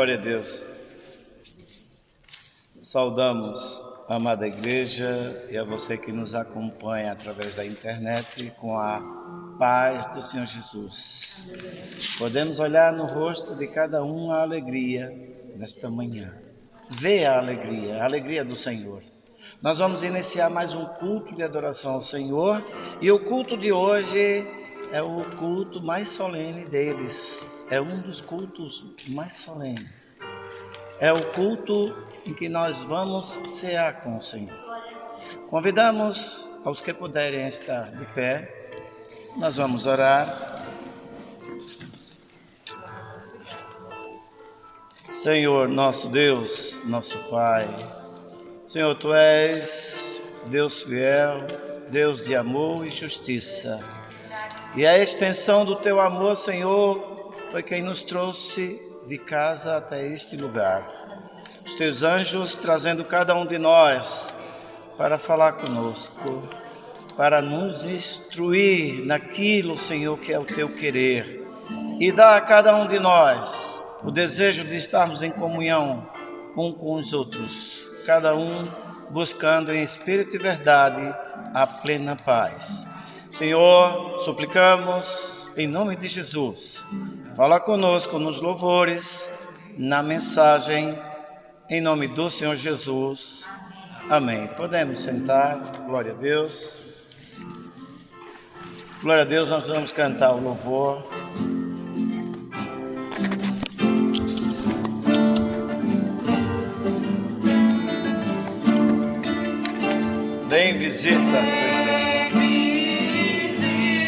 Glória a Deus. Saudamos a amada igreja e a você que nos acompanha através da internet com a paz do Senhor Jesus. Podemos olhar no rosto de cada um a alegria nesta manhã. Vê a alegria do Senhor. Nós vamos iniciar mais um culto de adoração ao Senhor e o culto de hoje é o culto mais solene deles. É um dos cultos mais solenes. É o culto em que nós vamos cear com o Senhor. Convidamos aos que puderem estar de pé. Nós vamos orar. Senhor, nosso Deus, nosso Pai. Senhor, Tu és Deus fiel, Deus de amor e justiça. E a extensão do Teu amor, Senhor, foi quem nos trouxe de casa até este lugar. Os Teus anjos trazendo cada um de nós para falar conosco, para nos instruir naquilo, Senhor, que é o Teu querer. E dar a cada um de nós o desejo de estarmos em comunhão um com os outros, cada um buscando em espírito e verdade a plena paz. Senhor, suplicamos em nome de Jesus, fala conosco nos louvores, na mensagem, em nome do Senhor Jesus. Amém. Podemos sentar, glória a Deus. Glória a Deus, nós vamos cantar o louvor. Vem visita.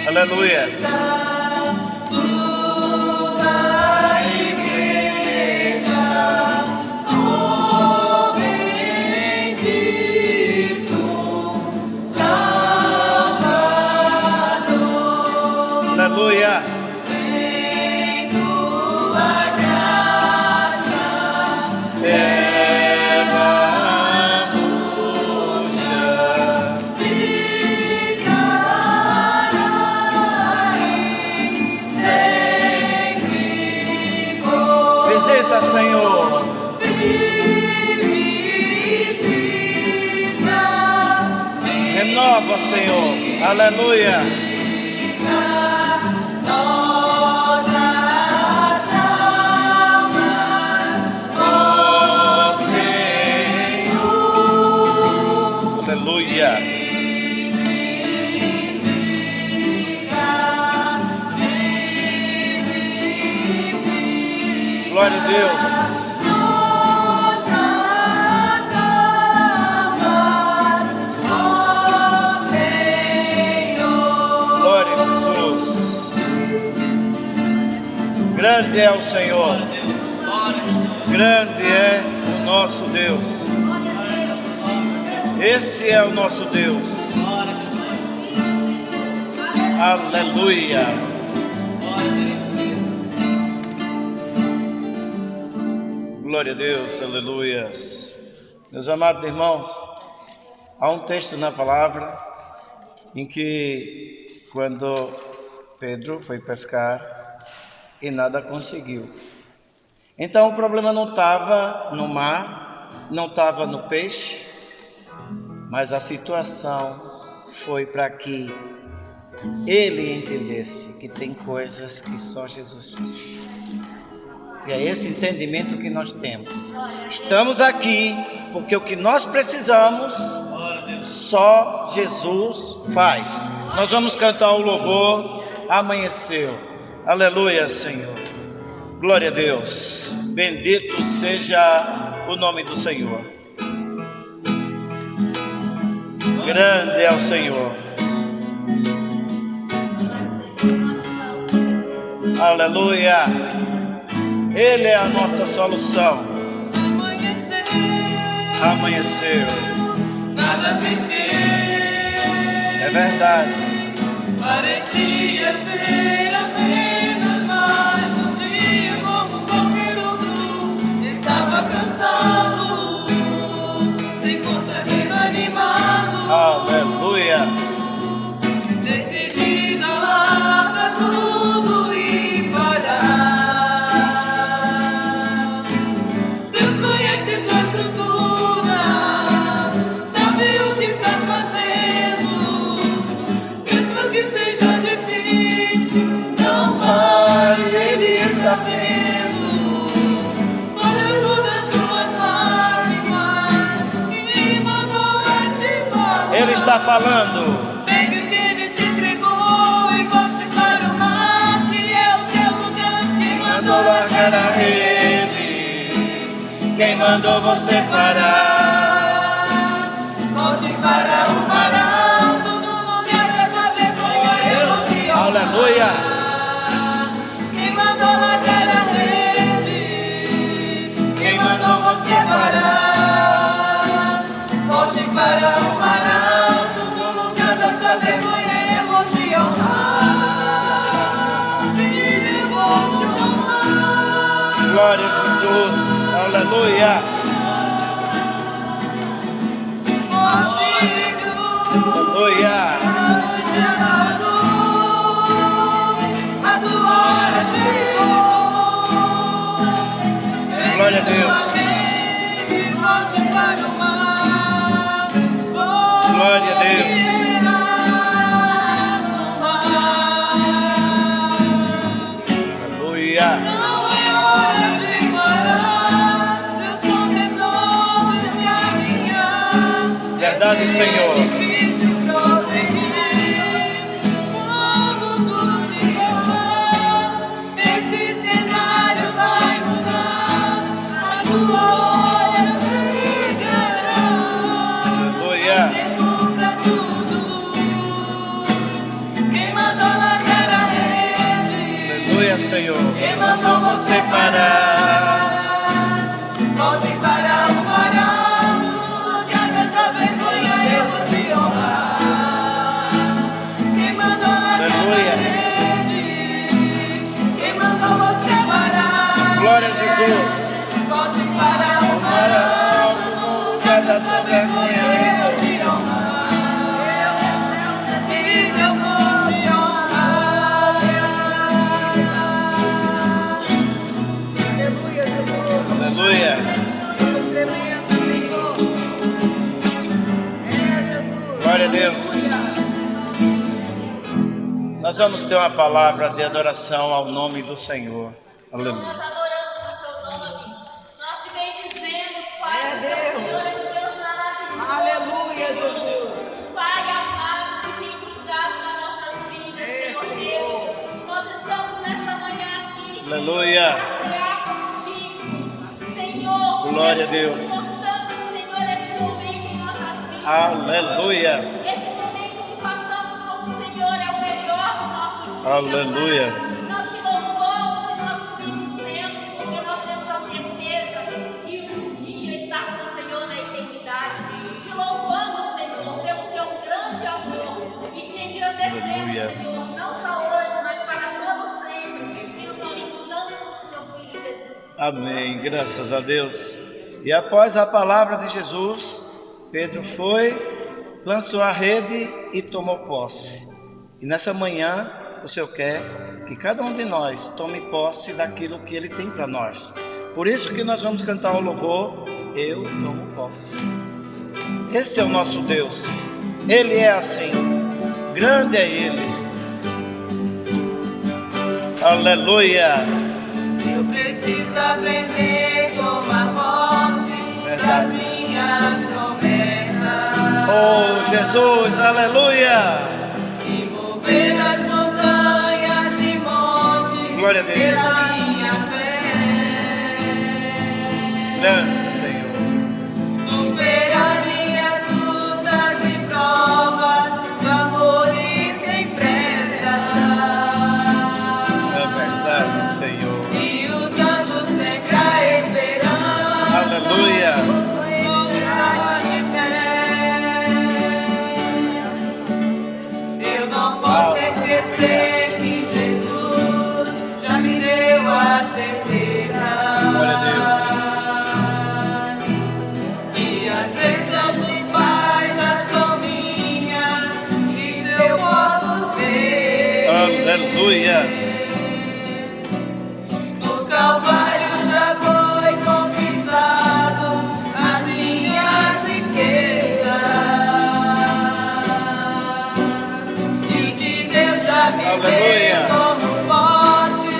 Aleluia. Aleluia. Sem tua graça, visita, Senhor. Renova, Senhor. Aleluia. Aleluia. Glória a Deus. Glória a Jesus. Grande é o Senhor. Grande é o nosso Deus. Esse é o nosso Deus. Aleluia. Glória a Deus, aleluia. Meus amados irmãos, há um texto na palavra em que quando Pedro foi pescar e nada conseguiu. Então o problema não estava no mar, não estava no peixe, mas a situação foi para que ele entendesse que tem coisas que só Jesus fez. E é esse entendimento que nós temos. Estamos aqui porque o que nós precisamos, só Jesus faz. Nós vamos cantar o louvor. Amanheceu. Aleluia, Senhor. Glória a Deus. Bendito seja o nome do Senhor. Grande é o Senhor. Aleluia. Ele é a nossa solução. Amanheceu. Nada pensei. É verdade. Parecia ser apenas mais um dia como qualquer outro. Estava cansado, sem forças, desanimado. Aleluia. Decidido a largar tudo e parar. está falando. Pegue o que Ele te entregou e volte para o mar, que é o teu lugar. Quem mandou largar a rede? Quem mandou você parar? Volte para o mar alto, no lugar da tua vergonha eu vou te honrar. Aleluia. Quem mandou largar a rede? Quem mandou você parar? Volte para o mar alto, no lugar da tua vergonha eu vou te honrar. Filho, eu vou te honrar. Glória a Jesus. Aleluia. Aleluia. A tua hora chegou. Glória a Deus. Volte para o mar. Glória a Deus. Aleluia. Não é hora de parar. Eu sou menor de caminhar. Verdade, Senhor. Difícil prosseguir. Quando tudo decolar, esse cenário vai mudar. A tua hora chegará. Aleluia. Tempo pra tudo. Quem mandou largar a rede? Aleluia, Senhor. Quem mandou você parar? Volte para o mar alto, no lugar da tua vergonha eu vou te honrar. Quem mandou largar a Aleluia. rede? Quem mandou você parar? Glória a Jesus. Volte para o mar alto, no lugar da tua vergonha eu vou te honrar. Filho, eu vou te honrar. Aleluia, Jesus. Aleluia. Tremendo, Senhor. Jesus. Glória a Deus. Nós vamos ter uma palavra de adoração ao nome do Senhor. Aleluia. Nós adoramos o teu nome. Nós te bendizemos, Pai. É porque o Deus. Senhor é um Deus maravilhoso. Aleluia, Jesus. Pai amado, que tem cuidado das nossas vidas, É, Senhor Senhor. Deus. Nós estamos nessa manhã aqui. Aleluia. Para cear contigo. Senhor, Glória a Deus. Portanto, Senhor, esse momento em nossas vidas. Aleluia. Esse momento que passamos com o Senhor é o melhor do nosso dia. Aleluia. Nós te louvamos e nós te bendizemos, porque nós temos a certeza de um dia estar com o Senhor na eternidade. Te louvamos, Senhor, pelo teu grande amor e te engrandecemos, Aleluia. Senhor, não só hoje, mas para todo sempre. E no nome santo do seu Filho Jesus. Amém. Graças a Deus. E após a palavra de Jesus, Pedro foi, lançou a rede e tomou posse. E nessa manhã, o Senhor quer que cada um de nós tome posse daquilo que Ele tem para nós. Por isso que nós vamos cantar o louvor, eu tomo posse. Esse é o nosso Deus. Ele é assim. Grande é Ele. Aleluia. Eu preciso aprender a tomar posse das minhas promessas. Oh, Jesus, aleluia. E mover as montanhas e montes Glória a Deus. pela minha fé. Grande Senhor. Superar minhas lutas e provas de amor e sem pressa. É verdade, Senhor. E usando sempre a esperança. Aleluia. Estar de pé. Eu não posso esquecer que Jesus já me deu a certeza. Glória a E as bênçãos do Pai já são minhas. Isso eu posso ver. Aleluia. No Calvário já foi conquistado as minhas riquezas. E que Deus já me Aleluia. deu como posse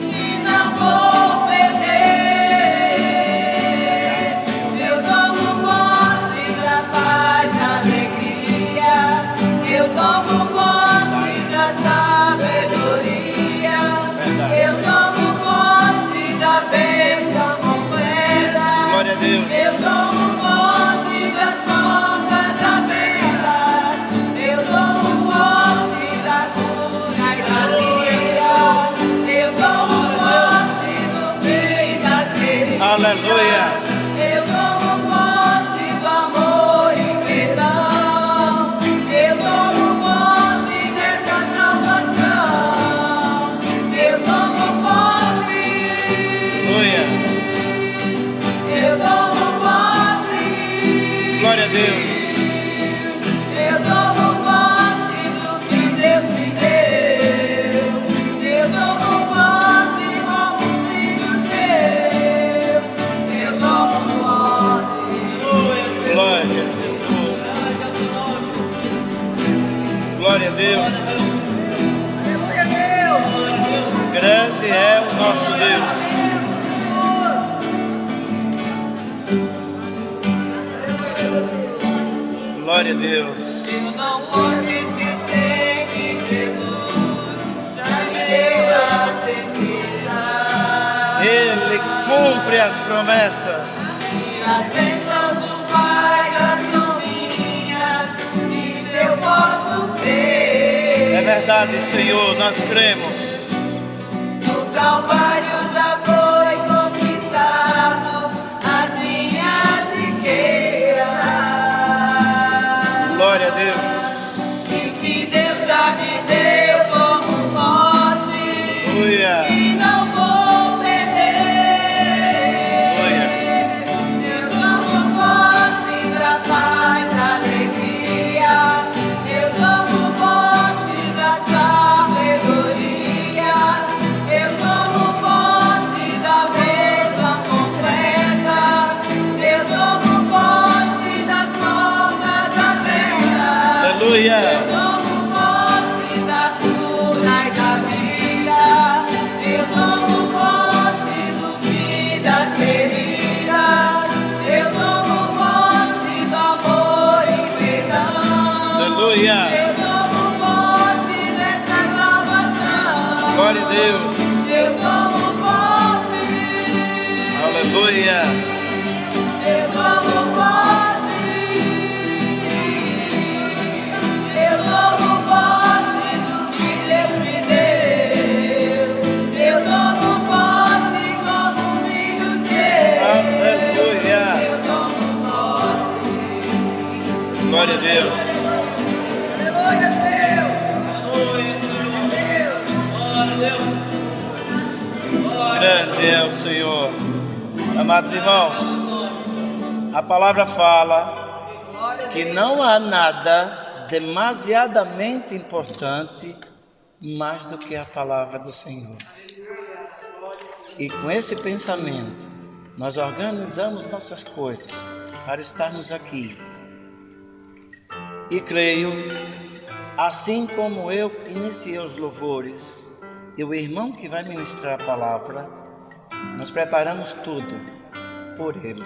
e não vou perder. Eu tomo posse da paz, da alegria. Glória a Deus. Aleluia, Deus. Grande é o nosso Deus. Glória a Deus. Eu não posso esquecer que Jesus já me deu a certeza. Ele cumpre as promessas. E as bênçãos do Pai já são minhas. Isso eu posso crer. É verdade, Senhor, nós cremos. No Calvário já foi conquistado as minhas riquezas. Glória a Deus. E que Deus já me deu como posse. Aleluia. E não vou perder. Aleluia. Eu tomo posse da paz, da alegria. Eu tomo posse da sabedoria. Eu tomo posse da bênção completa. Eu tomo posse das portas abertas. Aleluia. Eu tomo posse da cura e da vida. Eu tomo posse do fim das feridas. Eu tomo posse do amor e perdão. Aleluia. Eu tomo posse dessa salvação. Glória a Deus. Eu tomo posse. Aleluia. Eu tomo posse. Eu tomo posse do que Deus me deu. Eu tomo posse como filho seu. Aleluia. Eu tomo posse. Glória a Deus. Aleluia, Deus. Grande é o Senhor. Amados irmãos, a palavra fala que não há nada demasiadamente importante mais do que a palavra do Senhor. E com esse pensamento, nós organizamos nossas coisas para estarmos aqui. E creio, assim como eu iniciei os louvores, e o irmão que vai ministrar a palavra, nós preparamos tudo por ele.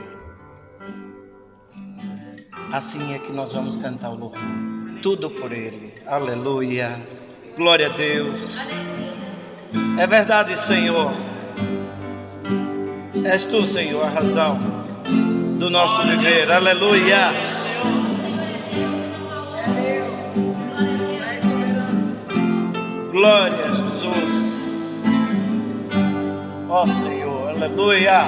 Assim é que nós vamos cantar o louvor. Tudo por ele. Aleluia. Glória a Deus. É verdade, Senhor. És tu, Senhor, a razão do nosso viver. Aleluia. Glória a Jesus. Ó Senhor, aleluia.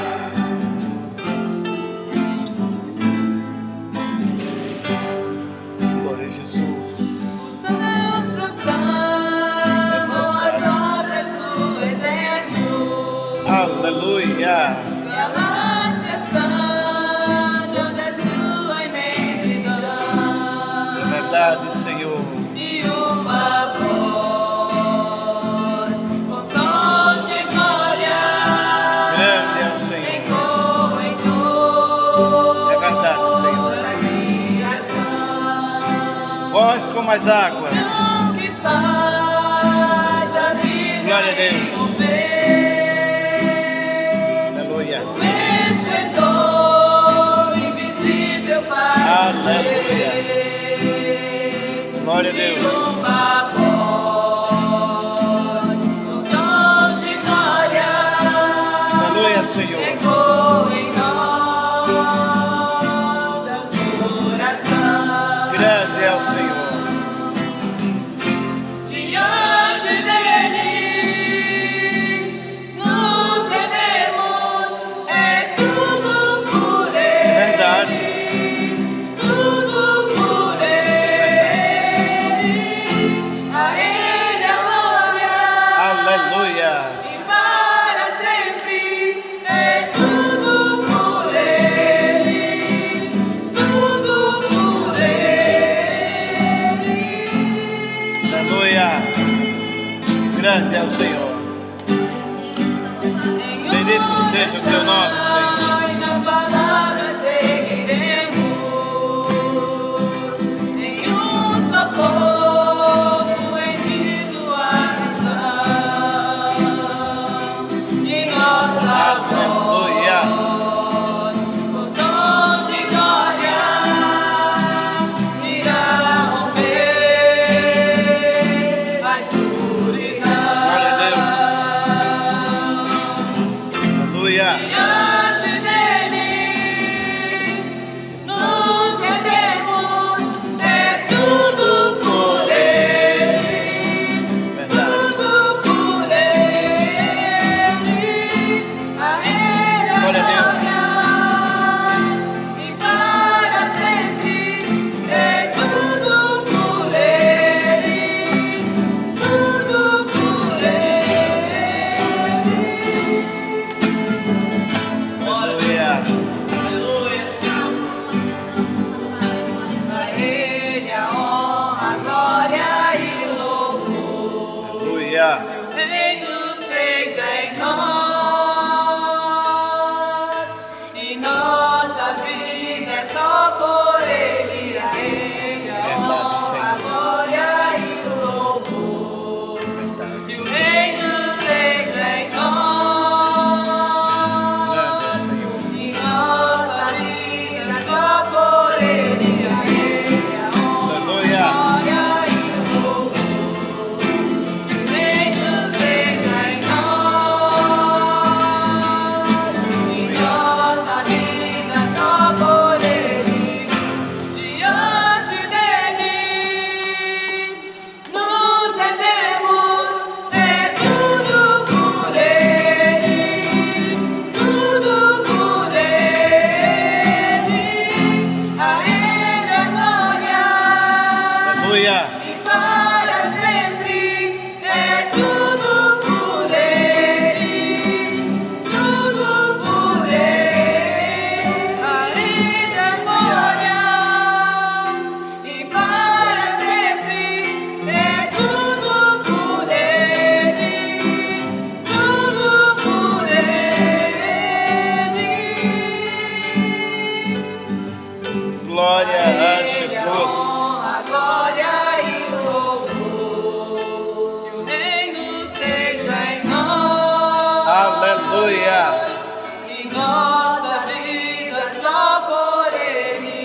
Glória a Jesus. Os céus proclamam as obras do Eterno. Aleluia. Galáxias cantam da sua imensidão. É verdade, Senhor. E uma voz com sons de glória Grande é o Senhor. ecoa em toda É verdade, Senhor. a criação. Voz como as águas. Que faz a vida Glória a Deus. envolver. Aleluia. O esplendor invisível faz Aleluia. Glória a E Deus. uma voz com sons de glória Aleluia, Senhor. ecoa em nosso coração. Grande é o Senhor. Diante dele nos rendemos, é tudo por ele. É verdade. Tudo por ele. A ele a glória. Aleluia. E para sempre é tudo por ele. Tudo por ele. Aleluia. Grande é o Senhor. Bendito seja o teu nome, Senhor. E na palavra seguiremos em um só corpo. Aleluia. Que o reino seja em nós, e nossa vida é só por Ele, a Ele a honra, a glória e o louvor. Que o reino seja em nós, e nossa vida é só por Ele, a Ele a honra, a glória e o louvor. Que o reino seja em nós, e nossa vida só por Ele. Diante dele nos rendemos, é tudo por Ele, tudo por Ele. A Ele a glória. Aleluia. E para sempre é tudo por Ele, tudo por Ele. A Ele a glória. E para sempre é tudo por Ele, tudo por Ele. Glória a A Jesus. glória e o louvor. Que o reino seja em nós. Aleluia. E nossa vida só por Ele.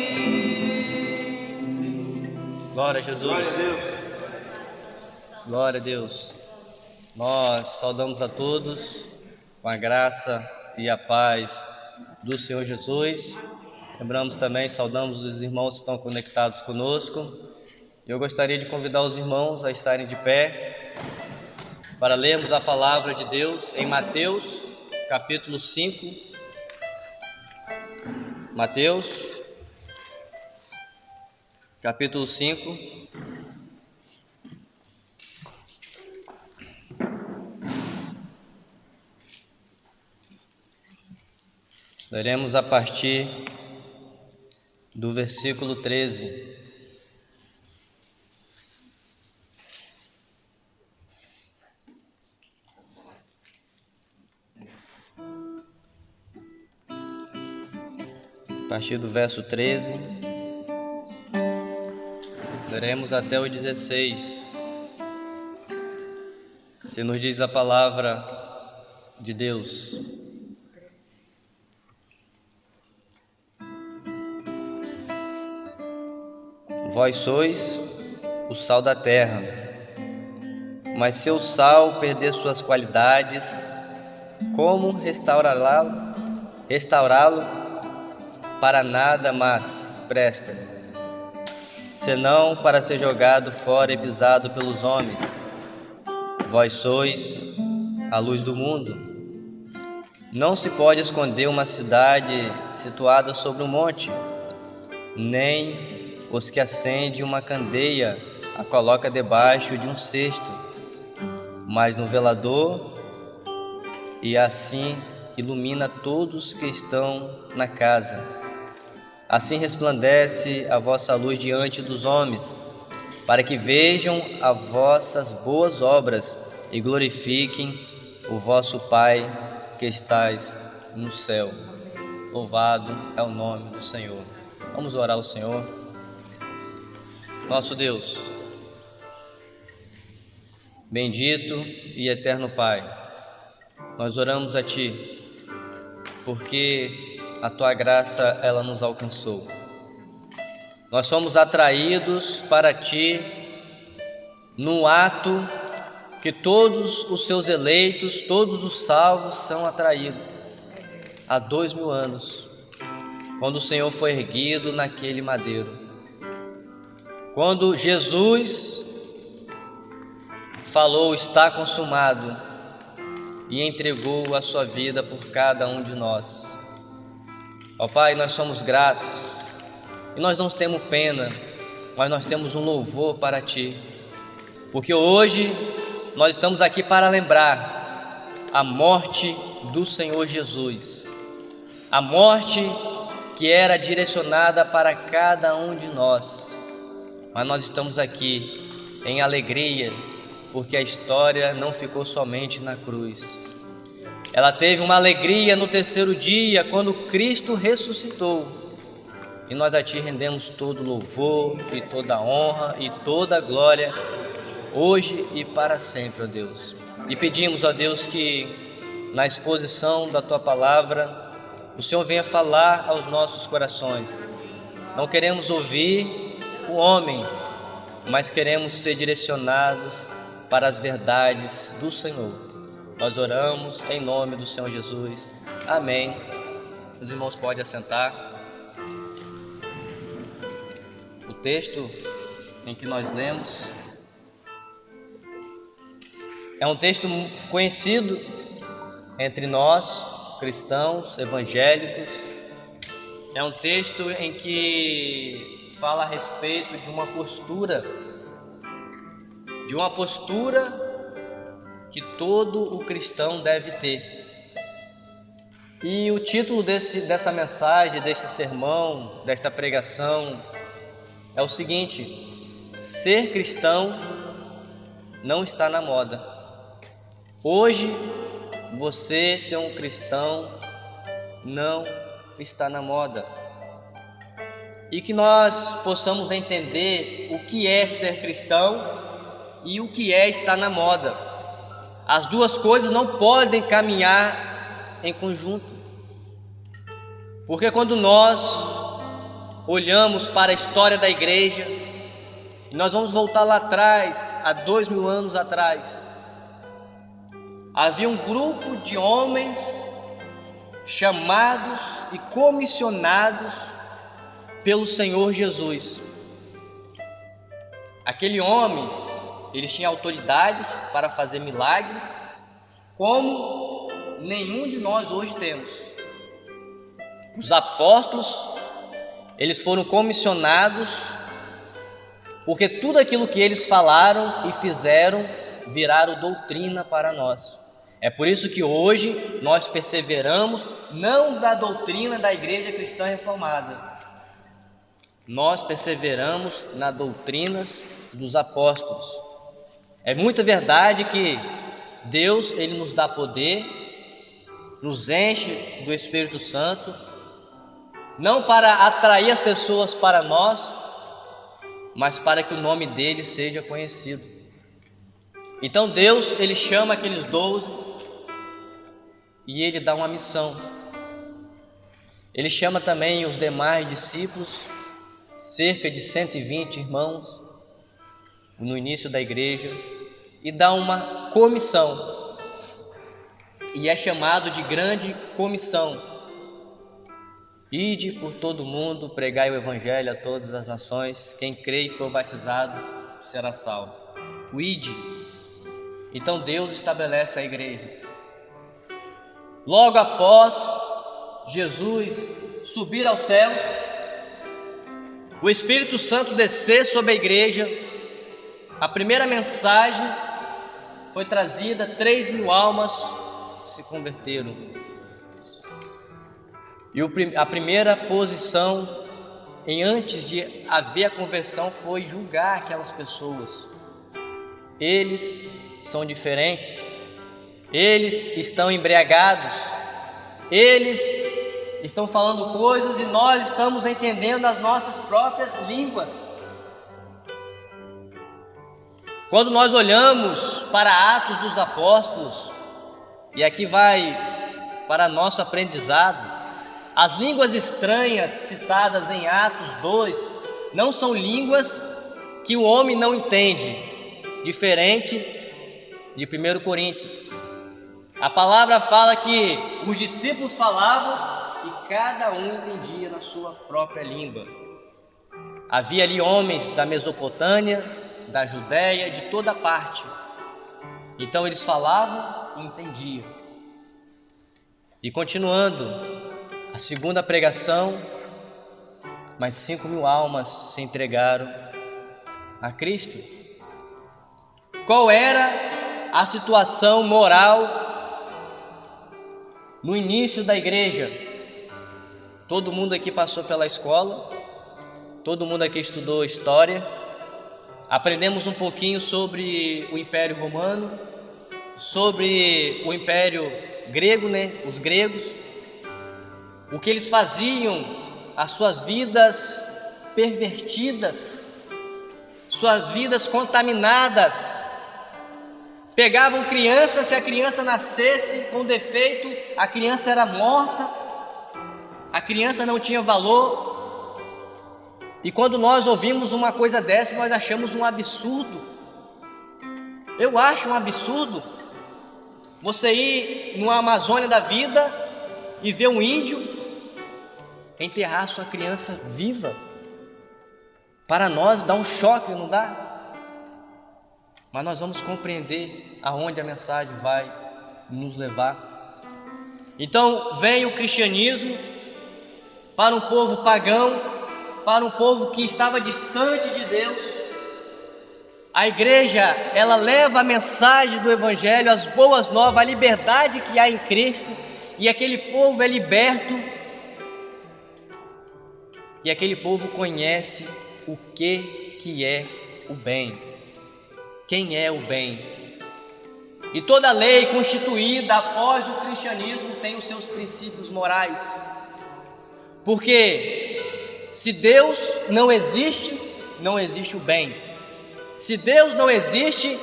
Glória a Jesus. Glória a Deus. Glória a Deus. Nós saudamos a todos com a graça e a paz do Senhor Jesus. Lembramos também, saudamos os irmãos que estão conectados conosco. Eu gostaria de convidar os irmãos a estarem de pé para lermos a palavra de Deus em Mateus, capítulo 5. Mateus, capítulo 5. Leremos a partir do versículo 13. A partir do verso 13, leremos até o 16. Se nos diz a palavra de Deus: Vós sois o sal da terra, mas se o sal perder suas qualidades, como restaurá-lo? Para nada mais presta, senão para ser jogado fora e pisado pelos homens. Vós sois a luz do mundo. Não se pode esconder uma cidade situada sobre um monte, nem os que acendem uma candeia a coloca debaixo de um cesto, mas no velador, e assim ilumina todos que estão na casa. Assim resplandece a vossa luz diante dos homens, para que vejam as vossas boas obras e glorifiquem o vosso Pai que estais no céu. Louvado é o nome do Senhor. Vamos orar ao Senhor. Nosso Deus, bendito e eterno Pai, nós oramos a Ti, porque a Tua graça, ela nos alcançou. Nós somos atraídos para Ti no ato que todos os Seus eleitos, todos os salvos são atraídos. Há 2000 anos, quando o Senhor foi erguido naquele madeiro. Quando Jesus falou, está consumado, e entregou a sua vida por cada um de nós. Ó Pai, nós somos gratos, e nós não temos pena, mas nós temos um louvor para Ti, porque hoje nós estamos aqui para lembrar a morte do Senhor Jesus, a morte que era direcionada para cada um de nós, mas nós estamos aqui em alegria, porque a história não ficou somente na cruz. Ela teve uma alegria no terceiro dia, quando Cristo ressuscitou. E nós a Ti rendemos todo louvor e toda honra e toda glória, hoje e para sempre, ó Deus. E pedimos, ó Deus, que na exposição da Tua palavra, o Senhor venha falar aos nossos corações. Não queremos ouvir o homem, mas queremos ser direcionados para as verdades do Senhor. Nós oramos em nome do Senhor Jesus. Amém. Os irmãos podem assentar. O texto em que nós lemos é um texto conhecido entre nós, cristãos, evangélicos. É um texto em que fala a respeito de uma postura que todo o cristão deve ter. E o título dessa mensagem, deste sermão, desta pregação é o seguinte: ser cristão não está na moda. Hoje, você ser um cristão não está na moda. E que nós possamos entender o que é ser cristão e o que é estar na moda. As duas coisas não podem caminhar em conjunto. Porque quando nós olhamos para a história da igreja, e nós vamos voltar lá atrás, há 2000 anos atrás, havia um grupo de homens chamados e comissionados pelo Senhor Jesus. Aqueles homens, eles tinham autoridades para fazer milagres, como nenhum de nós hoje temos. Os apóstolos, eles foram comissionados, porque tudo aquilo que eles falaram e fizeram viraram doutrina para nós. É por isso que hoje nós perseveramos não da doutrina da Igreja Cristã Reformada. Nós perseveramos nas doutrinas dos apóstolos. É muito verdade que Deus, Ele nos dá poder, nos enche do Espírito Santo, não para atrair as pessoas para nós, mas para que o nome dele seja conhecido. Então Deus, Ele chama aqueles 12 e Ele dá uma missão. Ele chama também os demais discípulos, cerca de 120 irmãos, no início da igreja, e dá uma comissão, e é chamado de grande comissão: ide por todo o mundo, pregai o evangelho a todas as nações, quem crê e for batizado será salvo. O ide. Então Deus estabelece a igreja. Logo após Jesus subir aos céus, o Espírito Santo descer sobre a igreja, a primeira mensagem foi trazida, 3.000 almas se converteram. E a primeira posição, antes de haver a conversão, foi julgar aquelas pessoas. Eles são diferentes, eles estão embriagados, eles estão falando coisas e nós estamos entendendo as nossas próprias línguas. Quando nós olhamos para Atos dos Apóstolos, e aqui vai para nosso aprendizado, as línguas estranhas citadas em Atos 2 não são línguas que o homem não entende, diferente de 1 Coríntios. A palavra fala que os discípulos falavam e cada um entendia na sua própria língua. Havia ali homens da Mesopotâmia, da Judéia, de toda parte. Então eles falavam e entendiam. E continuando, a segunda pregação, mais 5.000 almas se entregaram a Cristo. Qual era a situação moral no início da igreja? Todo mundo aqui passou pela escola, todo mundo aqui estudou história. aprendemos um pouquinho sobre o Império Romano, sobre o Império Grego, né? Os gregos, o que eles faziam, as suas vidas pervertidas, suas vidas contaminadas. Pegavam crianças, se a criança nascesse com defeito, a criança era morta, a criança não tinha valor. E quando nós ouvimos uma coisa dessa, nós achamos um absurdo. Eu acho um absurdo você ir numa Amazônia da vida e ver um índio enterrar sua criança viva. Para nós dá um choque, não dá? Mas nós vamos compreender aonde a mensagem vai nos levar. Então vem o cristianismo para um povo pagão, para um povo que estava distante de Deus. A igreja, ela leva a mensagem do evangelho, as boas novas, a liberdade que há em Cristo, e aquele povo é liberto, e aquele povo conhece o que é o bem. Quem é o bem? E toda lei constituída após o cristianismo tem os seus princípios morais. Porque se Deus não existe, não existe o bem. Se Deus não existe,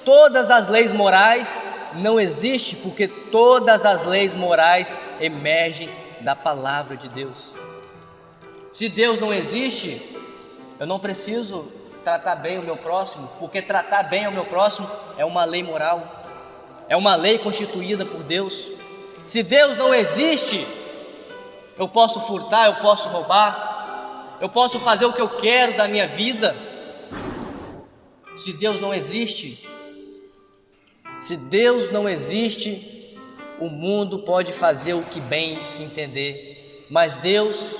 todas as leis morais não existem, porque todas as leis morais emergem da palavra de Deus. Se Deus não existe, eu não preciso tratar bem o meu próximo, porque tratar bem o meu próximo é uma lei moral, é uma lei constituída por Deus. Se Deus não existe, eu posso furtar, eu posso roubar, eu posso fazer o que eu quero da minha vida. Se Deus não existe, o mundo pode fazer o que bem entender, mas Deus,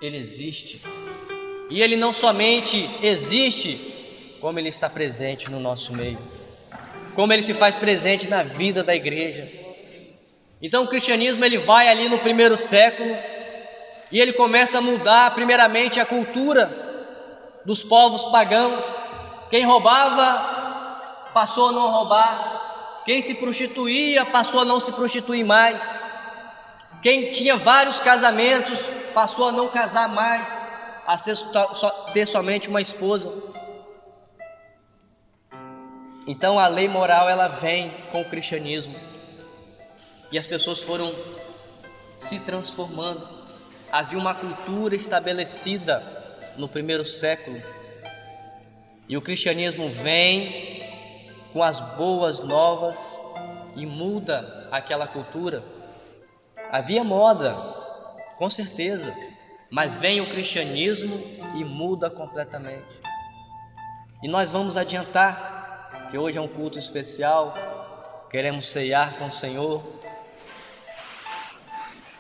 Ele existe. E Ele não somente existe, como Ele está presente no nosso meio, como Ele se faz presente na vida da igreja. Então o cristianismo, ele vai ali no primeiro século e ele começa a mudar primeiramente a cultura dos povos pagãos. Quem roubava passou a não roubar, quem se prostituía passou a não se prostituir mais, quem tinha vários casamentos passou a não casar mais, a ter somente uma esposa. Então a lei moral, ela vem com o cristianismo e as pessoas foram se transformando. Havia uma cultura estabelecida no primeiro século, e o cristianismo vem com as boas novas e muda aquela cultura. Havia moda, com certeza, mas vem o cristianismo e muda completamente. E nós vamos adiantar, que hoje é um culto especial, queremos ceiar com o Senhor.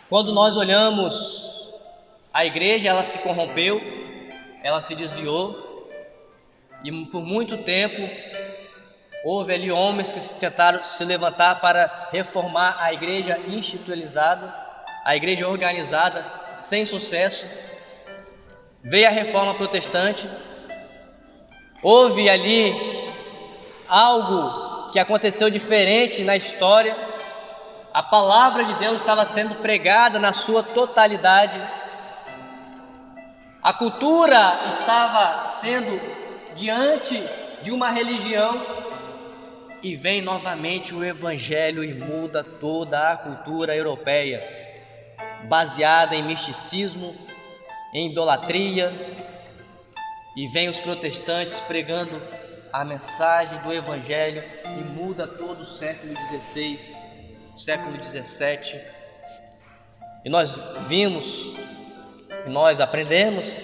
Quando nós olhamos a igreja, ela se corrompeu, ela se desviou, e por muito tempo houve ali homens que tentaram se levantar para reformar a igreja institucionalizada, a igreja organizada, sem sucesso. Veio a reforma protestante, houve ali algo que aconteceu diferente na história. A palavra de Deus estava sendo pregada na sua totalidade. A cultura estava sendo diante de uma religião, e vem novamente o evangelho e muda toda a cultura europeia, baseada em misticismo, em idolatria, e vem os protestantes pregando a mensagem do evangelho e muda todo o século XVI, século XVII. E nós vimos, nós aprendemos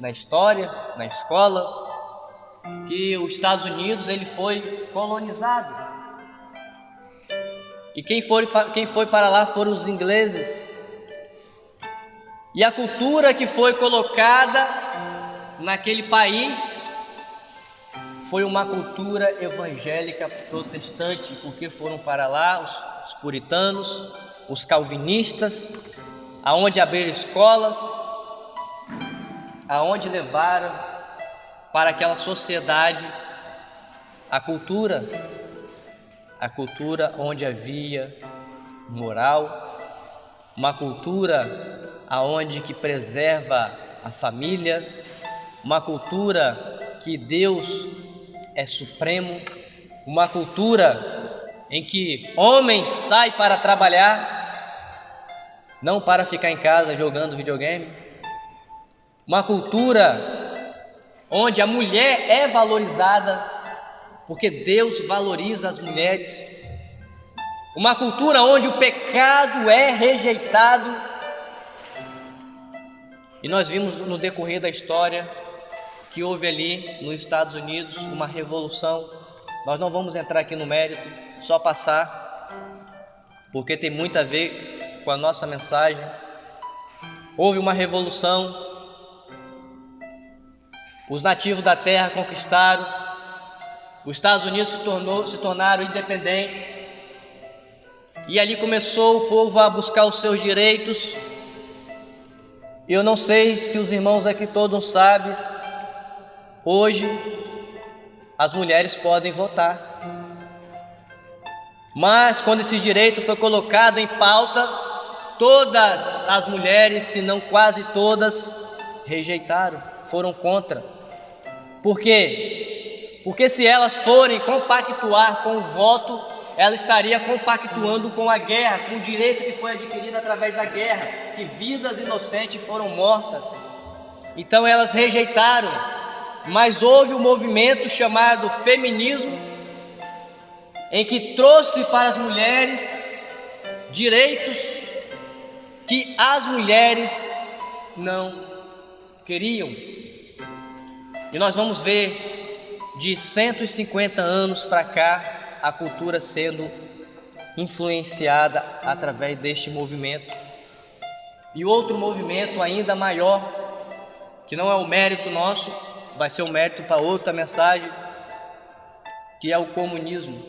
na história, na escola, que os Estados Unidos ele foi colonizado, e quem foi para lá foram os ingleses, e a cultura que foi colocada naquele país foi uma cultura evangélica protestante, porque foram para lá os puritanos, os calvinistas, aonde abriram escolas, aonde levaram para aquela sociedade a cultura onde havia moral, uma cultura aonde que preserva a família, uma cultura que Deus é supremo, uma cultura em que homens saem para trabalhar, não para ficar em casa jogando videogame, uma cultura onde a mulher é valorizada, porque Deus valoriza as mulheres, uma cultura onde o pecado é rejeitado. E nós vimos no decorrer da história que houve ali nos Estados Unidos uma revolução. Nós não vamos entrar aqui no mérito, só passar, porque tem muito a ver com a nossa mensagem. Houve uma revolução, os nativos da terra conquistaram, os Estados Unidos se tornaram independentes, e ali começou o povo a buscar os seus direitos. Eu não sei se os irmãos aqui todos sabem, hoje as mulheres podem votar, mas quando esse direito foi colocado em pauta, todas as mulheres, se não quase todas, rejeitaram, foram contra. Por quê? Porque se elas forem compactuar com o voto, ela estaria compactuando com a guerra, com o direito que foi adquirido através da guerra, que vidas inocentes foram mortas. Então elas rejeitaram, mas houve um movimento chamado feminismo, em que trouxe para as mulheres direitos que as mulheres não queriam. E nós vamos ver de 150 anos para cá a cultura sendo influenciada através deste movimento. E outro movimento ainda maior, que não é o mérito nosso, vai ser um mérito para outra mensagem, que é o comunismo.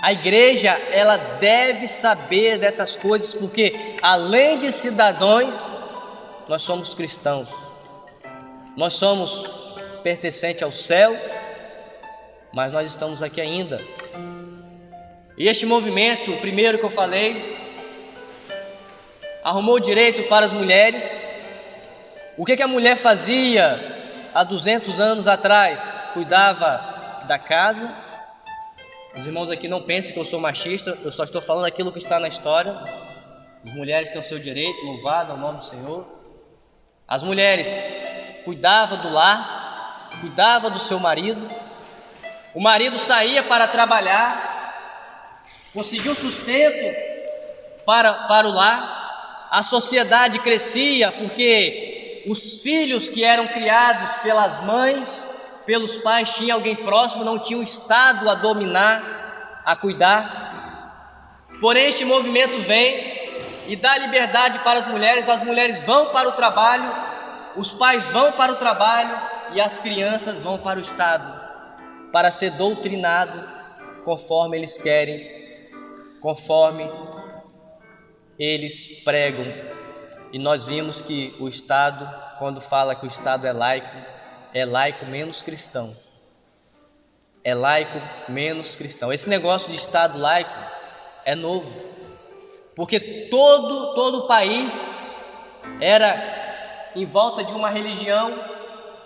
A igreja, ela deve saber dessas coisas, porque além de cidadãos, nós somos cristãos. Nós somos pertencentes ao céu, mas nós estamos aqui ainda. E este movimento, o primeiro que eu falei, arrumou direito para as mulheres. O que a mulher fazia há 200 anos atrás? Cuidava da casa. Os irmãos aqui não pensem que eu sou machista, eu só estou falando aquilo que está na história. As mulheres têm o seu direito, louvado é o nome do Senhor. As mulheres cuidavam do lar, cuidavam do seu marido. O marido saía para trabalhar, conseguiu sustento para o lar. A sociedade crescia porque os filhos que eram criados pelas mães, pelos pais, tinha alguém próximo, não tinha o Estado a dominar, a cuidar. Porém, este movimento vem e dá liberdade para as mulheres vão para o trabalho, os pais vão para o trabalho e as crianças vão para o Estado, para ser doutrinado conforme eles querem, conforme eles pregam. E nós vimos que o Estado, quando fala que o Estado é laico menos cristão. É laico menos cristão. Esse negócio de Estado laico é novo, porque todo o país era em volta de uma religião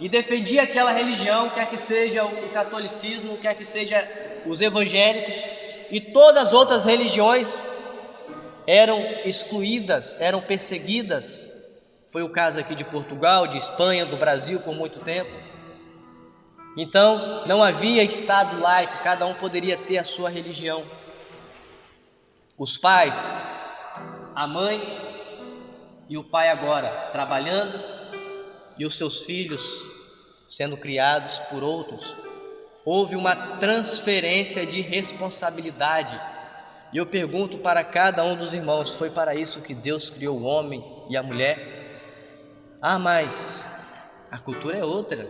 e defendia aquela religião, quer que seja o catolicismo, quer que seja os evangélicos, e todas as outras religiões eram excluídas, eram perseguidas. Foi o caso aqui de Portugal, de Espanha, do Brasil por muito tempo. Então não havia Estado laico, cada um poderia ter a sua religião. Os pais, a mãe e o pai agora trabalhando e os seus filhos sendo criados por outros. Houve uma transferência de responsabilidade. E eu pergunto para cada um dos irmãos: foi para isso que Deus criou o homem e a mulher? Ah, mas a cultura é outra.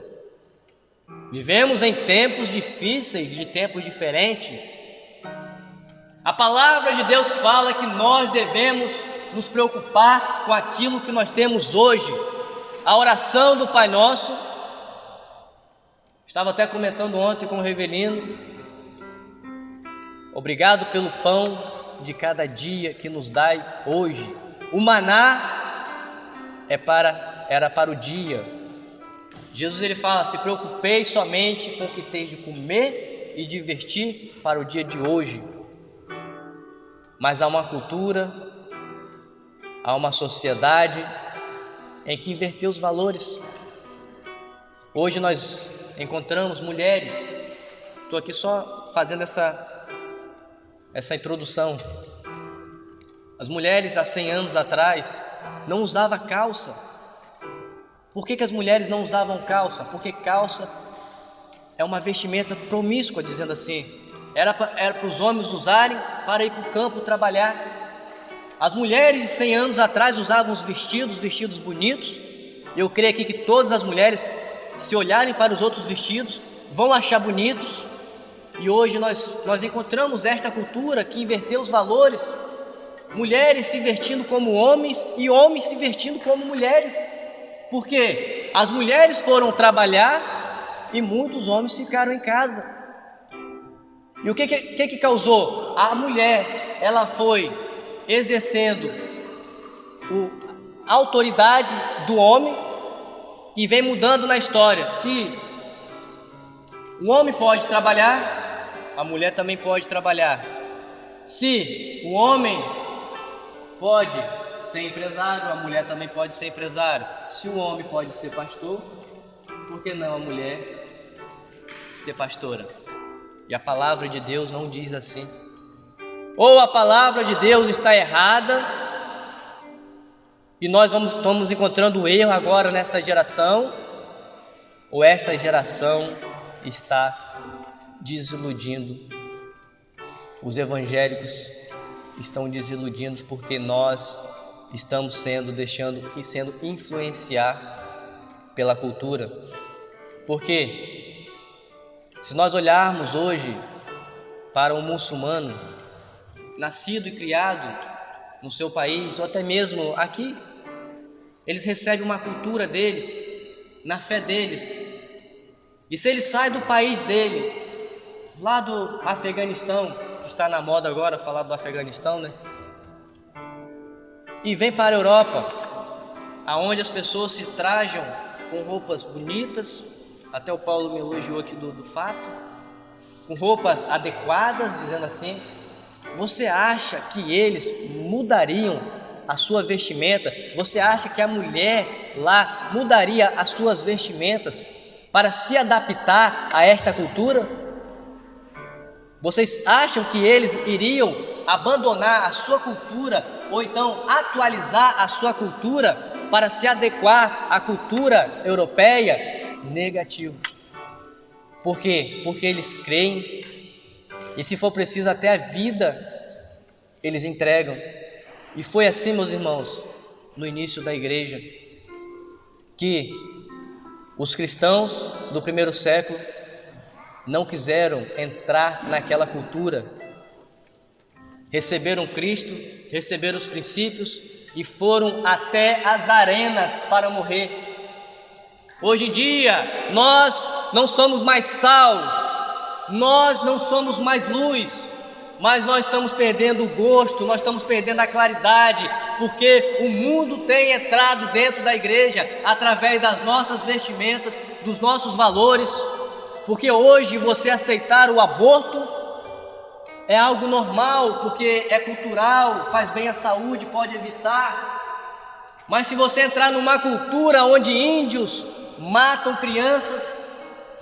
Vivemos em tempos difíceis, de tempos diferentes. A palavra de Deus fala que nós devemos nos preocupar com aquilo que nós temos hoje. A oração do Pai Nosso Estava até comentando ontem com o Revelino. Obrigado pelo pão de cada dia que nos dai hoje. O maná era para o dia. Jesus ele fala: se preocupeis somente com o que tens de comer e divertir para o dia de hoje. Mas há uma cultura, há uma sociedade em que inverteu os valores. Hoje nós encontramos mulheres, estou aqui só fazendo essa introdução. As mulheres há 100 anos atrás não usavam calça. Por que as mulheres não usavam calça? Porque calça é uma vestimenta promíscua, dizendo assim. Era para os homens usarem para ir para o campo trabalhar. As mulheres de 100 anos atrás usavam os vestidos bonitos. Eu creio aqui que todas as mulheres, se olharem para os outros vestidos, vão achar bonitos. E hoje nós encontramos esta cultura que inverteu os valores. Mulheres se vestindo como homens e homens se vestindo como mulheres. Porque as mulheres foram trabalhar e muitos homens ficaram em casa. E o que causou? A mulher, ela foi exercendo a autoridade do homem e vem mudando na história. Se o homem pode trabalhar, a mulher também pode trabalhar. Se o homem pode ser empresário, a mulher também pode ser empresário. Se o homem pode ser pastor, por que não a mulher ser pastora? E a palavra de Deus não diz assim. Ou a palavra de Deus está errada e nós estamos encontrando o erro agora nessa geração, ou esta geração está desiludindo. Os evangélicos estão desiludindo porque nós estamos sendo influenciar pela cultura. Porque se nós olharmos hoje para um muçulmano nascido e criado no seu país, ou até mesmo aqui, eles recebem uma cultura deles, na fé deles. E se ele sai do país dele, lá do Afeganistão, que está na moda agora falar do Afeganistão, né? E vem para a Europa, aonde as pessoas se trajam com roupas bonitas, até o Paulo me elogiou aqui do fato, com roupas adequadas, dizendo assim. Você acha que eles mudariam a sua vestimenta? Você acha que a mulher lá mudaria as suas vestimentas para se adaptar a esta cultura? Vocês acham que eles iriam abandonar a sua cultura ou então atualizar a sua cultura para se adequar à cultura europeia? Negativo. Por quê? Porque eles creem e, se for preciso, até a vida eles entregam. E foi assim, meus irmãos, no início da igreja, que os cristãos do primeiro século não quiseram entrar naquela cultura. Receberam Cristo, receberam os princípios e foram até as arenas para morrer. Hoje em dia, nós não somos mais sal, nós não somos mais luz, mas nós estamos perdendo o gosto, nós estamos perdendo a claridade, porque o mundo tem entrado dentro da igreja através das nossas vestimentas, dos nossos valores. Porque hoje você aceitar o aborto é algo normal, porque é cultural, faz bem à saúde, pode evitar. Mas se você entrar numa cultura onde índios matam crianças,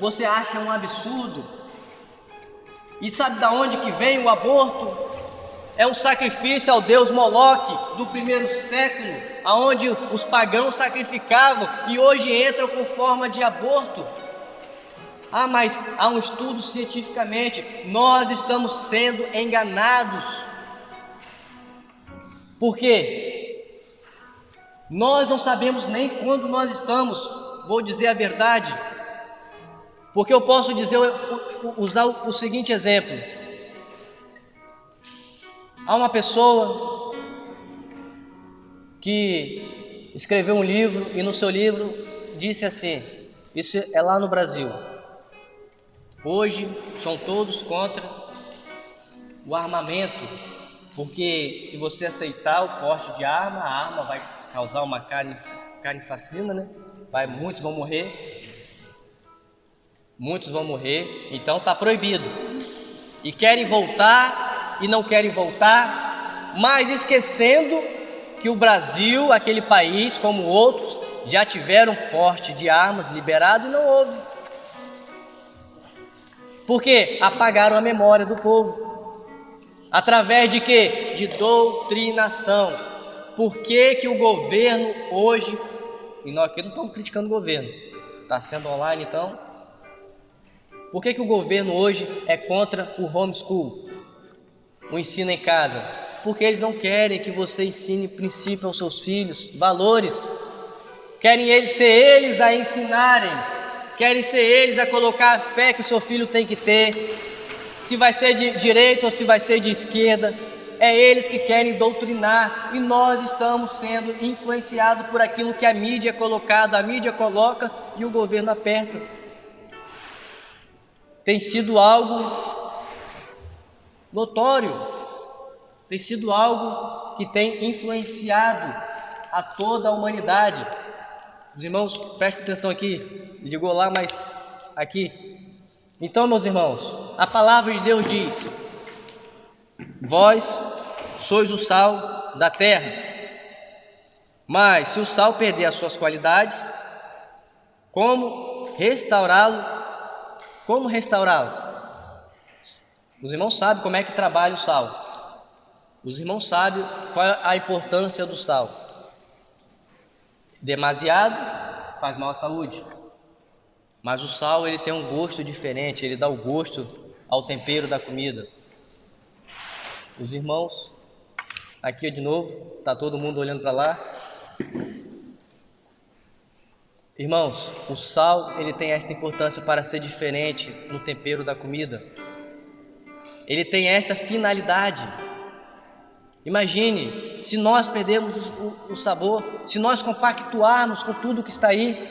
você acha um absurdo. E sabe de onde que vem o aborto? É um sacrifício ao deus Moloque do primeiro século, aonde os pagãos sacrificavam e hoje entram com forma de aborto. Ah, mas há um estudo cientificamente, nós estamos sendo enganados. Por quê? Nós não sabemos nem quando nós estamos, vou dizer a verdade, porque eu posso usar o seguinte exemplo. Há uma pessoa que escreveu um livro e no seu livro disse assim, isso é lá no Brasil, hoje são todos contra o armamento, porque se você aceitar o porte de arma, a arma vai causar uma carnificina, né? Muitos vão morrer, então está proibido. E querem voltar e não querem voltar, mas esquecendo que o Brasil, aquele país, como outros, já tiveram porte de armas liberado e não houve. Porque apagaram a memória do povo. Através de quê? De doutrinação. Por que o governo hoje, e nós aqui não estamos criticando o governo, está sendo online então, por que o governo hoje é contra o homeschool, o ensino em casa? Porque eles não querem que você ensine princípio aos seus filhos, valores. Querem ser eles a ensinarem, querem ser eles a colocar a fé que o seu filho tem que ter, se vai ser de direita ou se vai ser de esquerda. É eles que querem doutrinar, e nós estamos sendo influenciados por aquilo que a mídia é colocada, a mídia coloca e o governo aperta. Tem sido algo notório, tem sido algo que tem influenciado a toda a humanidade. Os irmãos, prestem atenção aqui, ligou lá, mas aqui. Então, meus irmãos, a palavra de Deus diz: vós sois o sal da terra, mas se o sal perder as suas qualidades, como restaurá-lo? Como restaurá-lo? Os irmãos sabem como é que trabalha o sal. Os irmãos sabem qual é a importância do sal. Demasiado faz mal à saúde. Mas o sal, ele tem um gosto diferente, ele dá o gosto ao tempero da comida. Os irmãos, aqui de novo, está todo mundo olhando para lá. Irmãos, o sal, ele tem esta importância para ser diferente no tempero da comida. Ele tem esta finalidade. Imagine, se nós perdermos o sabor, se nós compactuarmos com tudo que está aí,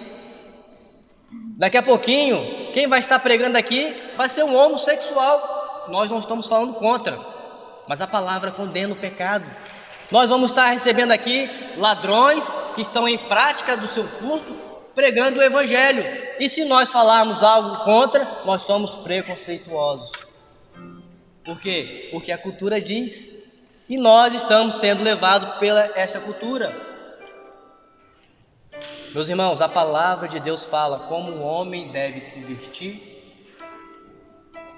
daqui a pouquinho, quem vai estar pregando aqui vai ser um homossexual. Nós não estamos falando contra, mas a palavra condena o pecado. Nós vamos estar recebendo aqui ladrões que estão em prática do seu furto, pregando o evangelho. E se nós falarmos algo contra, nós somos preconceituosos. Por quê? Porque a cultura diz, e nós estamos sendo levados pela essa cultura. Meus irmãos, a palavra de Deus fala como o homem deve se vestir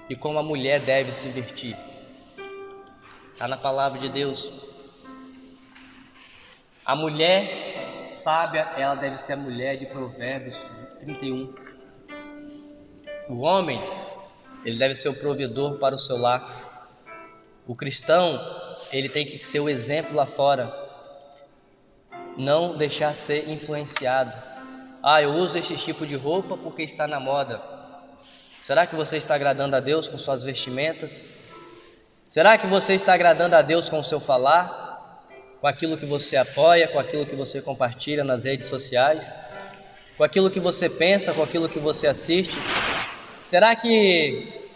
e como a mulher deve se vestir. Está na palavra de Deus. A mulher sábia, ela deve ser a mulher de Provérbios 31. O homem, ele deve ser o provedor para o seu lar. O cristão, ele tem que ser o exemplo lá fora. Não deixar ser influenciado. Eu uso esse tipo de roupa porque está na moda. Será que você está agradando a Deus com suas vestimentas? Será que você está agradando a Deus com o seu falar? Com aquilo que você apoia, com aquilo que você compartilha nas redes sociais, com aquilo que você pensa, com aquilo que você assiste? Será que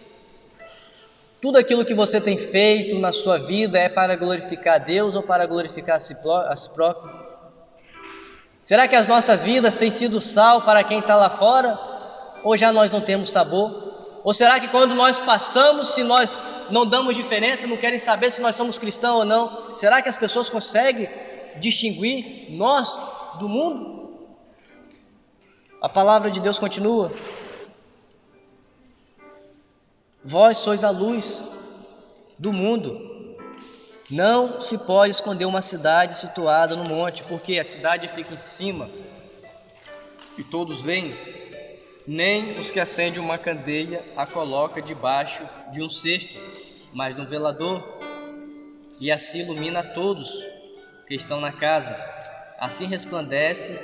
tudo aquilo que você tem feito na sua vida é para glorificar a Deus ou para glorificar a si próprio? Será que as nossas vidas têm sido sal para quem está lá fora? Ou já nós não temos sabor? Ou será que quando nós passamos, se nós não damos diferença, não querem saber se nós somos cristãos ou não? Será que as pessoas conseguem distinguir nós do mundo? A palavra de Deus continua: vós sois a luz do mundo. Não se pode esconder uma cidade situada no monte, porque a cidade fica em cima e todos veem. Nem os que acendem uma candeia a coloca debaixo de um cesto, mas no velador, e assim ilumina a todos que estão na casa. Assim resplandece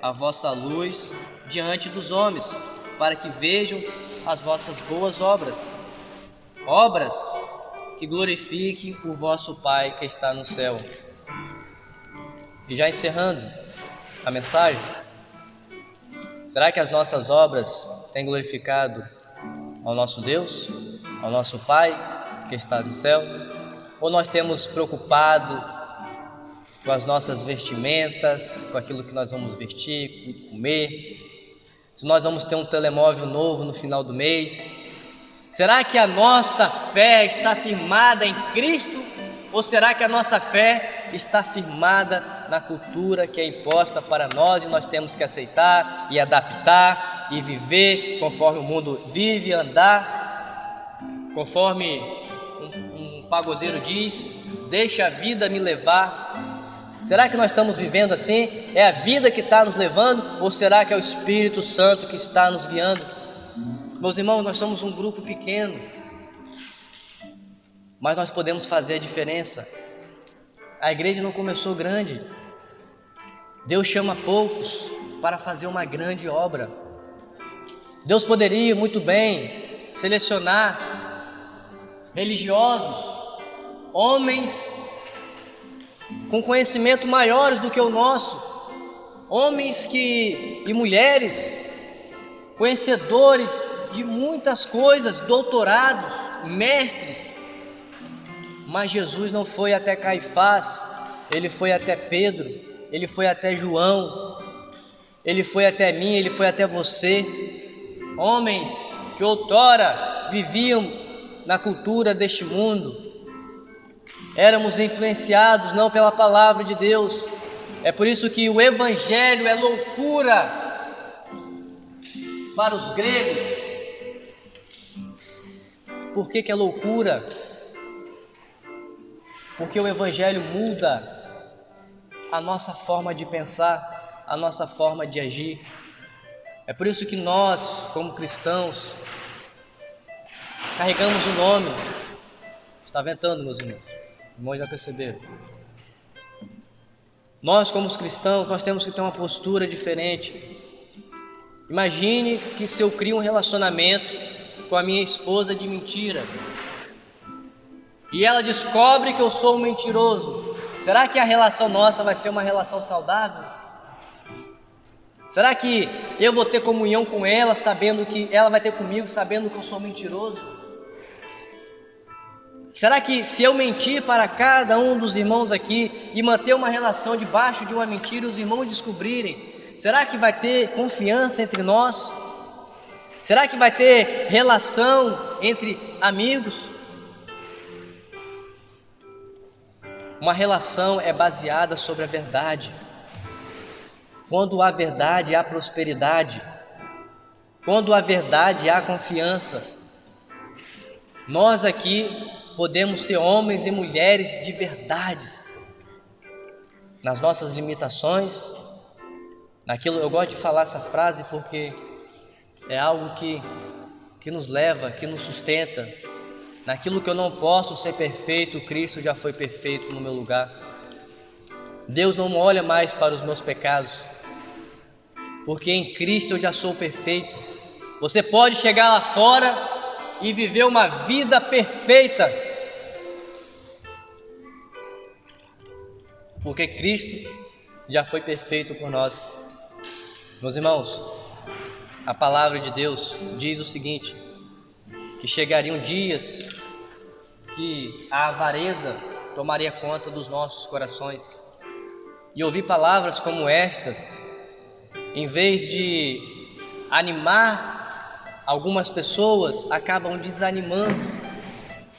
a vossa luz diante dos homens, para que vejam as vossas boas obras, obras que glorifiquem o vosso Pai que está no céu. E já encerrando a mensagem, será que as nossas obras têm glorificado ao nosso Deus, ao nosso Pai que está no céu? Ou nós temos preocupado com as nossas vestimentas, com aquilo que nós vamos vestir, comer, se nós vamos ter um telemóvel novo no final do mês? Será que a nossa fé está firmada em Cristo? Ou será que a nossa fé está firmada na cultura que é imposta para nós e nós temos que aceitar e adaptar e viver conforme o mundo vive, andar conforme um pagodeiro diz: deixa a vida me levar? Será que nós estamos vivendo assim? É a vida que está nos levando ou será que é o Espírito Santo que está nos guiando? Meus irmãos, nós somos um grupo pequeno, mas nós podemos fazer a diferença. A igreja não começou grande. Deus chama poucos para fazer uma grande obra. Deus poderia muito bem selecionar religiosos, homens com conhecimento maiores do que o nosso, homens e mulheres conhecedores de muitas coisas, doutorados, mestres. Mas Jesus não foi até Caifás, ele foi até Pedro, ele foi até João, ele foi até mim, ele foi até você. Homens que outrora viviam na cultura deste mundo, éramos influenciados não pela palavra de Deus. É por isso que o Evangelho é loucura para os gregos. Por que é loucura? Porque o Evangelho muda a nossa forma de pensar, a nossa forma de agir. É por isso que nós, como cristãos, carregamos o nome. Está ventando, meus irmãos. Os irmãos já perceberam. Nós, como os cristãos, nós temos que ter uma postura diferente. Imagine que se eu crio um relacionamento com a minha esposa de mentira e ela descobre que eu sou um mentiroso, será que a relação nossa vai ser uma relação saudável? Será que eu vou ter comunhão com ela, sabendo que ela vai ter comigo, sabendo que eu sou mentiroso? Será que se eu mentir para cada um dos irmãos aqui e manter uma relação debaixo de uma mentira e os irmãos descobrirem, será que vai ter confiança entre nós? Será que vai ter relação entre amigos? Uma relação é baseada sobre a verdade. Quando há verdade, há prosperidade. Quando há verdade, há confiança. Nós aqui podemos ser homens e mulheres de verdades, nas nossas limitações, naquilo. Eu gosto de falar essa frase porque é algo que nos leva, que nos sustenta. Naquilo que eu não posso ser perfeito, Cristo já foi perfeito no meu lugar. Deus não olha mais para os meus pecados, porque em Cristo eu já sou perfeito. Você pode chegar lá fora e viver uma vida perfeita, porque Cristo já foi perfeito por nós. Meus irmãos, a palavra de Deus diz o seguinte: que chegariam dias que a avareza tomaria conta dos nossos corações. E ouvir palavras como estas, em vez de animar algumas pessoas, acabam desanimando.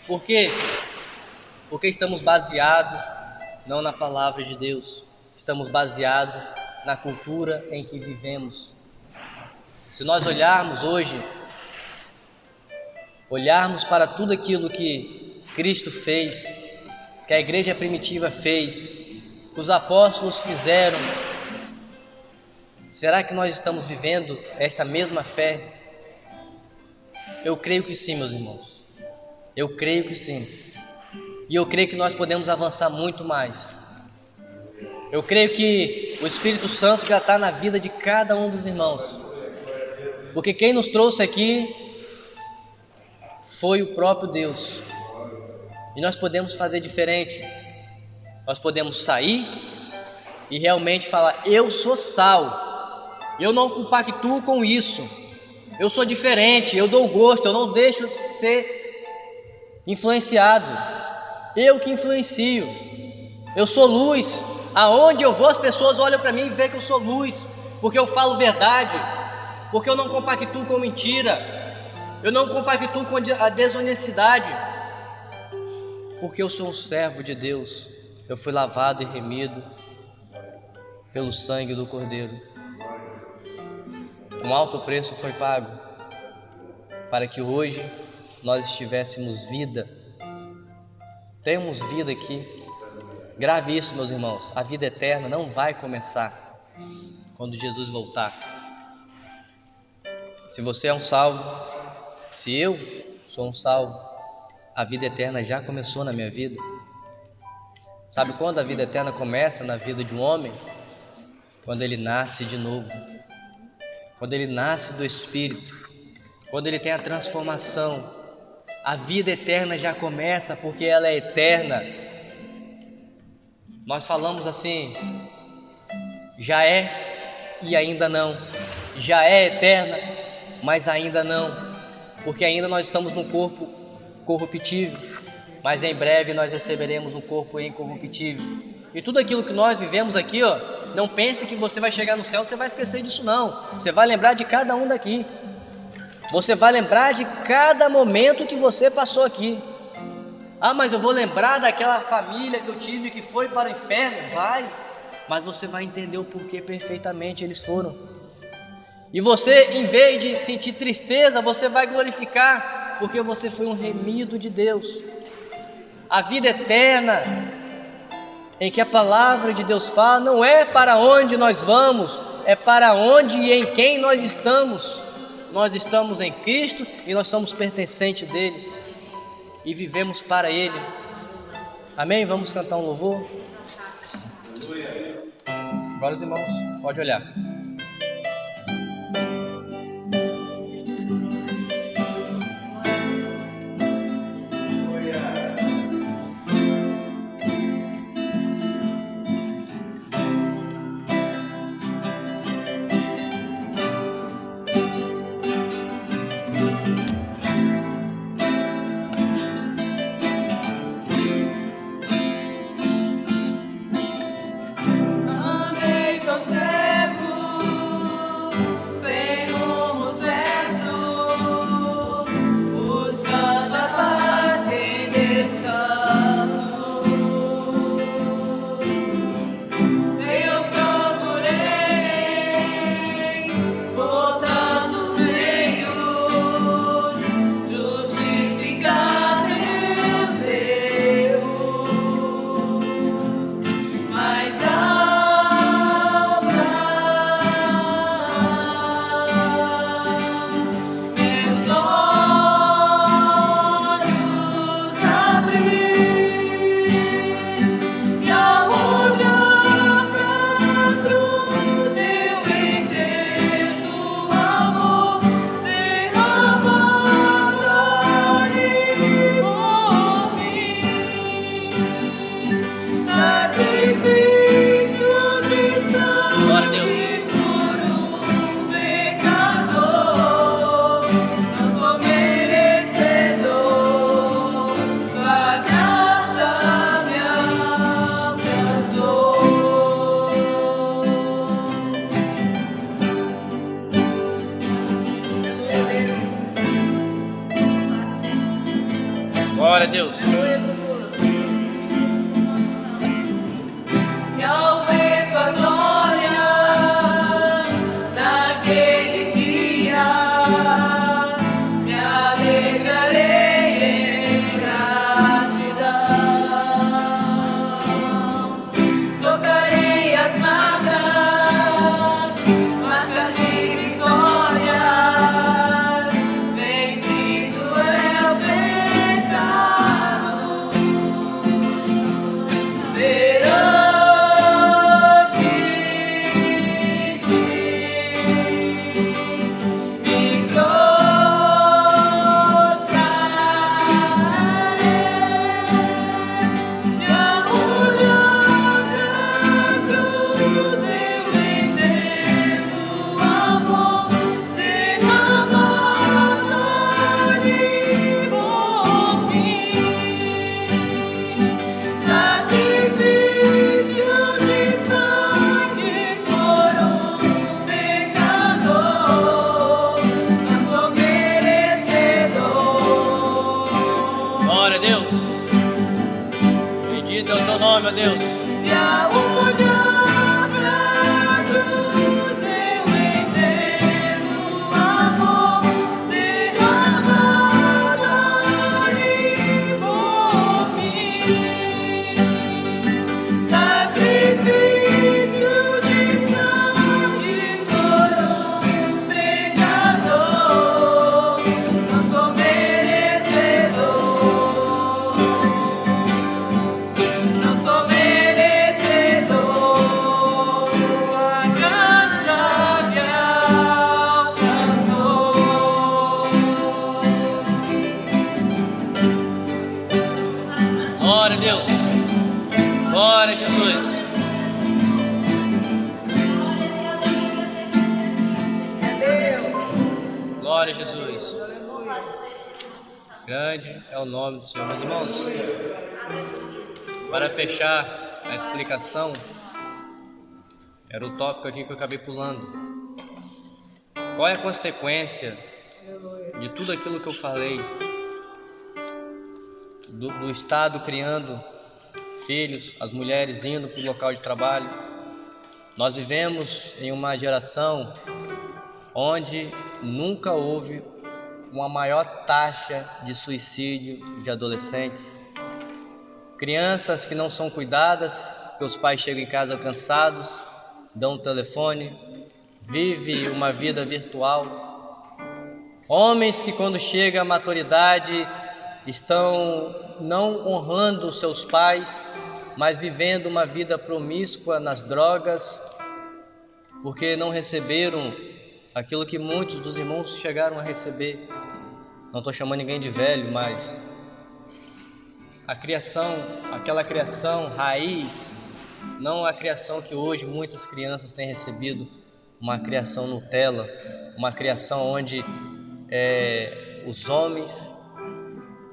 Por quê? Porque estamos baseados não na palavra de Deus, estamos baseados na cultura em que vivemos. Se nós olharmos hoje, olharmos para tudo aquilo que Cristo fez, que a igreja primitiva fez, que os apóstolos fizeram, será que nós estamos vivendo esta mesma fé? Eu creio que sim, meus irmãos. Eu creio que sim. E eu creio que nós podemos avançar muito mais. Eu creio que o Espírito Santo já está na vida de cada um dos irmãos. Porque quem nos trouxe aqui foi o próprio Deus. E nós podemos fazer diferente. Nós podemos sair e realmente falar: eu sou sal, eu não compactuo com isso, Eu sou diferente, eu dou gosto, eu não deixo de ser influenciado. Eu que influencio. Eu sou luz. Aonde eu vou, as pessoas olham para mim e veem que eu sou luz, porque eu falo verdade, porque eu não compactuo com mentira, eu não compactuo com a desonestidade, porque eu sou um servo de Deus. Eu fui lavado e remido pelo sangue do Cordeiro. Um alto preço foi pago para que hoje nós tivéssemos vida. Temos vida aqui. Grave isso, meus irmãos. A vida eterna não vai começar quando Jesus voltar. Se você é um salvo, se eu sou um salvo, a vida eterna já começou na minha vida. Sabe quando a vida eterna começa na vida de um homem? Quando ele nasce de novo, quando ele nasce do Espírito, quando ele tem a transformação. A vida eterna já começa, porque ela é eterna. Nós falamos assim: já é e ainda não. Já é eterna, mas ainda não, porque ainda nós estamos num corpo corruptível, mas em breve nós receberemos um corpo incorruptível. E tudo aquilo que nós vivemos aqui, não pense que você vai chegar no céu, você vai esquecer disso não. Você vai lembrar de cada um daqui. Você vai lembrar de cada momento que você passou aqui. Ah, mas eu vou lembrar daquela família que eu tive que foi para o inferno. Vai, mas você vai entender o porquê perfeitamente eles foram. E você, em vez de sentir tristeza, você vai glorificar, porque você foi um remido de Deus. A vida eterna, em que a palavra de Deus fala, não é para onde nós vamos, é para onde e em quem nós estamos. Nós estamos em Cristo e nós somos pertencentes dele e vivemos para ele. Amém? Vamos cantar um louvor? Agora os irmãos, pode olhar. Andei tão cego, sem rumo certo, buscando a paz e descanso. Eu procurei por tantos meios justificar meus erros, mas meus olhos abri e ao olhar pra cruz eu entendo o amor derramado ali por mim, sacrifício de Glória a Deus. sangue por um pecador. Não sou merecedor, tua graça me alcançou. Glória a Deus. E ao ver tua glória naquele dia, me alegrarei em gratidão. Tocarei as marcas de vitória, vencido é o pecado. Verão a Deus. Bendito é o teu nome, ó Deus. E ao olhar pra cruz eu entendo o amor derramado ali por mim. Sacrifício de sangue por um pecador. Não sou merecedor. Não sou merecedor, a graça me alcançou. Glória a Deus. Glória a Jesus. Glória a Jesus. Grande é o nome do Senhor. Meus irmãos, para fechar a explicação, era o tópico aqui que eu acabei pulando. Qual é a consequência de tudo aquilo que eu falei? Do Estado criando filhos, as mulheres indo para o local de trabalho. Nós vivemos em uma geração onde nunca houve uma maior taxa de suicídio de adolescentes. Crianças que não são cuidadas, que os pais chegam em casa cansados, dão o telefone, vive uma vida virtual. Homens que quando chega à maturidade estão não honrando os seus pais, mas vivendo uma vida promíscua nas drogas, porque não receberam aquilo que muitos dos irmãos chegaram a receber. Não estou chamando ninguém de velho, mas a criação, aquela criação raiz, não a criação que hoje muitas crianças têm recebido, uma criação Nutella, uma criação onde os homens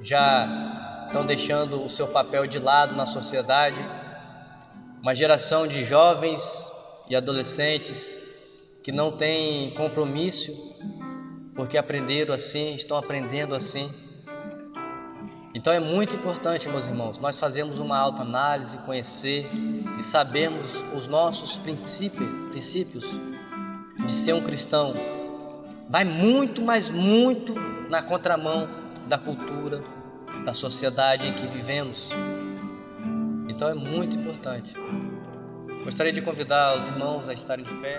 já estão deixando o seu papel de lado na sociedade, uma geração de jovens e adolescentes que não têm compromisso, porque aprenderam assim, estão aprendendo assim. Então é muito importante, meus irmãos, nós fazermos uma autoanálise, conhecer e sabermos os nossos princípios de ser um cristão. Vai muito, mas muito na contramão da cultura, da sociedade em que vivemos. Então é muito importante. Gostaria de convidar os irmãos a estarem de pé.